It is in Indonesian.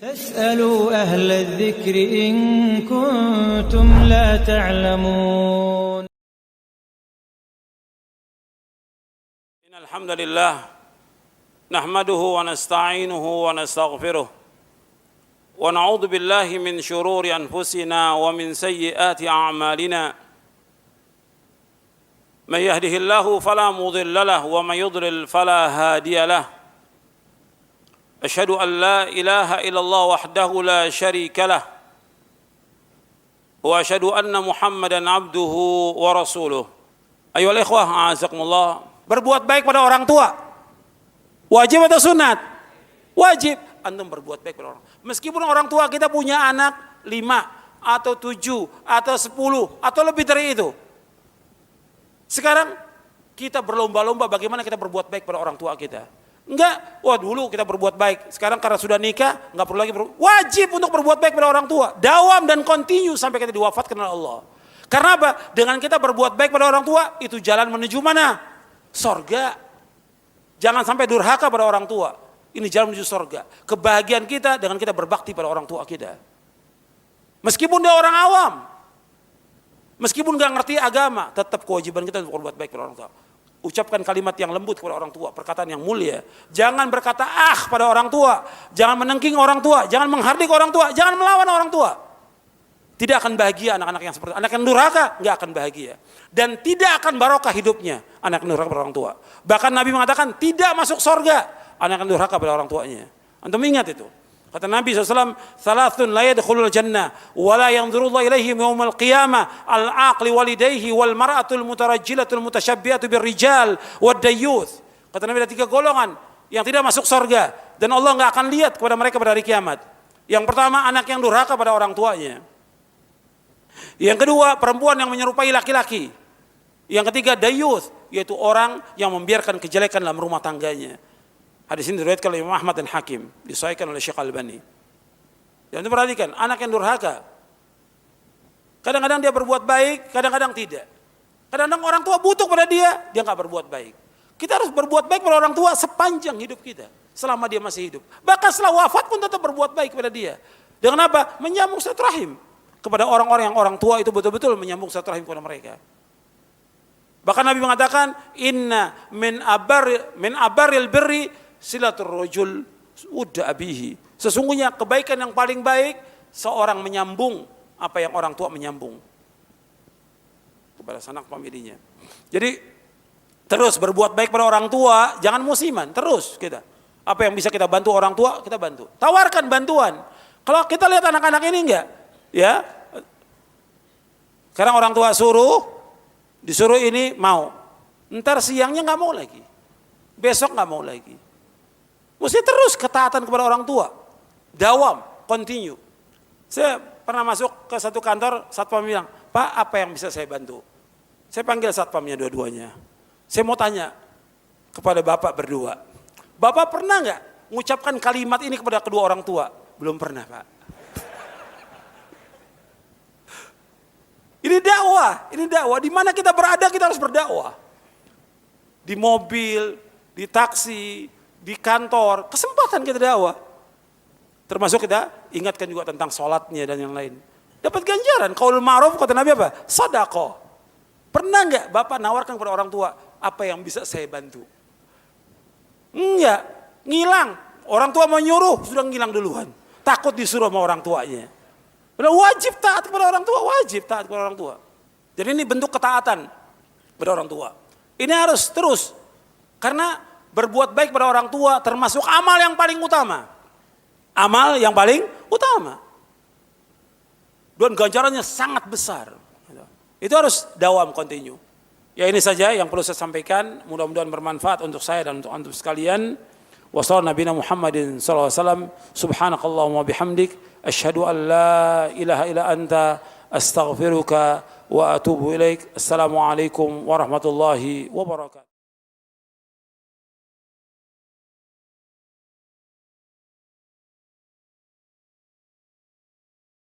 فاسألوا أهل الذكر إن كنتم لا تعلمون. إن الحمد لله نحمده ونستعينه ونستغفره ونعوذ بالله من شرور أنفسنا ومن سيئات أعمالنا من يهده الله فلا مضل له ومن يضلل فلا هادي له أشهد أن لا إله إلا الله وحده لا شريك له وأشهد أن محمدا عبده ورسوله. أيها الإخوة أعزكم الله. Berbuat baik pada orang tua wajib atau sunat? Wajib. Antum berbuat baik pada orang. Meskipun orang tua kita punya anak 5 atau 7 atau 10 atau lebih dari itu. Sekarang kita berlomba-lomba bagaimana kita berbuat baik pada orang tua kita. Enggak, dulu kita berbuat baik. Sekarang karena sudah nikah, enggak perlu lagi wajib untuk berbuat baik pada orang tua. Dawam dan continue sampai kita diwafatkan oleh Allah. Karena apa? Dengan kita berbuat baik pada orang tua, itu jalan menuju mana? Sorga. Jangan sampai durhaka pada orang tua. Ini jalan menuju sorga. Kebahagiaan kita dengan kita berbakti pada orang tua kita. Meskipun dia orang awam, meskipun enggak ngerti agama, tetap kewajiban kita untuk berbuat baik pada orang tua. Ucapkan kalimat yang lembut kepada orang tua, perkataan yang mulia. Jangan berkata pada orang tua, jangan menengking orang tua, jangan menghardik orang tua, jangan melawan orang tua. Tidak akan bahagia anak-anak yang seperti itu. Anak yang durhaka nggak akan bahagia dan tidak akan barokah hidupnya anak yang durhaka pada orang tua. Bahkan Nabi mengatakan tidak masuk surga anak yang durhaka pada orang tuanya. Antum ingat itu. Kata Nabi SAW, "Thalathun la yadkhulul jannah wa la yanzurullahu ilaihim yaumal qiyamah al-aqli walidayhi wal mar'atul mutarajjilatul mutasyabbihatu birrijal wad dayyuth." Kata Nabi ada 3 golongan yang tidak masuk surga dan Allah enggak akan lihat kepada mereka pada hari kiamat. Yang pertama, anak yang durhaka pada orang tuanya. Yang kedua, perempuan yang menyerupai laki-laki. Yang ketiga, dayyuth, yaitu orang yang membiarkan kejelekan dalam rumah tangganya. Hadis ini diriwayatkan oleh Imam Ahmad dan Hakim, disahihkan oleh Syekh Albani. Jangan perhatikan, anak yang durhaka. Kadang-kadang dia berbuat baik, kadang-kadang tidak. Kadang-kadang orang tua butuh pada dia nggak berbuat baik. Kita harus berbuat baik pada orang tua sepanjang hidup kita, selama dia masih hidup. Bahkan setelah wafat pun tetap berbuat baik pada dia. Dengan apa? Menyambung silaturahim kepada orang-orang yang orang tua itu betul-betul menyambung silaturahim kepada mereka. Bahkan Nabi mengatakan, "Inna min abaril birri silatur rajul udda abihi." Sesungguhnya kebaikan yang paling baik seorang menyambung apa yang orang tua menyambung kepada sanak familinya. Jadi terus berbuat baik pada orang tua, jangan musiman, terus kita. Apa yang bisa kita bantu orang tua, kita bantu. Tawarkan bantuan. Kalau kita lihat anak-anak ini enggak, ya. Sekarang orang tua disuruh ini mau. Ntar siangnya enggak mau lagi. Besok enggak mau lagi. Mesti terus ketaatan kepada orang tua. Dawam, continue. Saya pernah masuk ke satu kantor, satpam bilang, "Pak, apa yang bisa saya bantu?" Saya panggil satpamnya dua-duanya. Saya mau tanya kepada bapak berdua. Bapak pernah nggak mengucapkan kalimat ini kepada kedua orang tua? Belum pernah, Pak. Ini dakwah. Di mana kita berada kita harus berdakwah. Di mobil, di taksi, di kantor, kesempatan kita dakwah. Termasuk kita ingatkan juga tentang sholatnya dan yang lain. Dapat ganjaran. Qaulul ma'ruf, kata Nabi apa? Shadaqah. Pernah nggak Bapak nawarkan kepada orang tua, apa yang bisa saya bantu? Enggak, ngilang. Orang tua mau nyuruh, sudah ngilang duluan. Takut disuruh sama orang tuanya. Wajib taat kepada orang tua, Jadi ini bentuk ketaatan kepada orang tua. Ini harus terus. Karena berbuat baik pada orang tua termasuk amal yang paling utama. Dan ganjarannya sangat besar. Itu harus dawam, continue. Ya ini saja yang perlu saya sampaikan. Mudah-mudahan bermanfaat untuk saya dan untuk antum sekalian. Wassallallahu nabiyana Muhammadin sallallahu alaihi wasallam. Subhanakallahumma bihamdik. Asyhadu an la ilaha illa anta astaghfiruka wa atubu ilaik. Assalamualaikum warahmatullahi wabarakatuh.